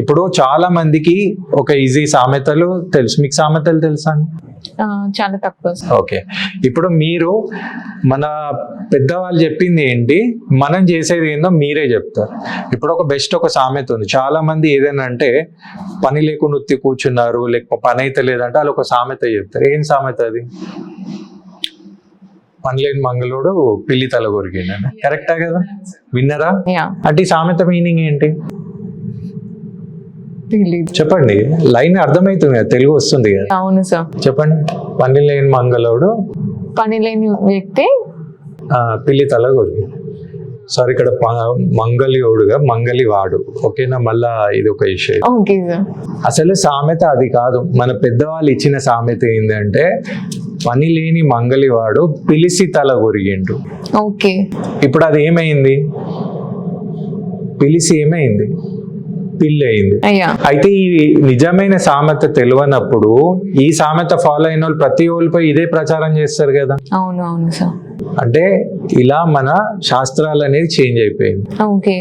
ఇప్పుడు చాలా మందికి ఒక ఈజీ సామెతలు తెలుసు. మీకు సామెతలు తెలుసా అండి? చాలా తక్కువ. ఓకే, ఇప్పుడు మీరు మన పెద్దవాళ్ళు చెప్పింది ఏంటి, మనం చేసేది ఏందో మీరే చెప్తారు. ఇప్పుడు ఒక బెస్ట్ ఒక సామెత ఉంది. చాలా మంది ఏదైనా అంటే పని లేకుండా ఉత్తి కూర్చున్నారు, లేకపోతే పని అయితే లేదంటే వాళ్ళు ఒక సామెత చెప్తారు. ఏం సామెత అది? పని లేని మంగళోడు పిల్లి తల కొరికిండు. కరెక్టా కదా? విన్నరా? అంటే ఈ సామెత మీనింగ్ ఏంటి చెప్పండి. లైన్ అర్థమవుతుంది కదా, తెలుగు వస్తుంది కదా. అవును సార్. చెప్పండి. పని లేని మంగళోడు పని లేని వ్యక్తి పిల్లి తల కొరికి. సారీ, ఇక్కడ మంగళియోడుగా మంగళివాడు. ఓకేనా? మళ్ళా ఇది ఒక విషయం. అసలు సామెత అది కాదు. మన పెద్దవాళ్ళు ఇచ్చిన సామెత ఏంటంటే పని లేని మంగళివాడు పిలిసి తల కొరిగిండు. ఓకే, ఇప్పుడు అది ఏమైంది? పిలిసి ఏమైంది? పిల్లి అయింది. అయితే ఈ నిజమైన సామెత తెలియనప్పుడు ఈ సామెత ఫాలో అయిన వాళ్ళు ప్రతి ఒళ్ళపై ఇదే ప్రచారం చేస్తారు కదా. అవును అవును సార్. అంటే ఇలా మన శాస్త్రాలు అనేది చేంజ్ అయిపోయింది. ఓకే.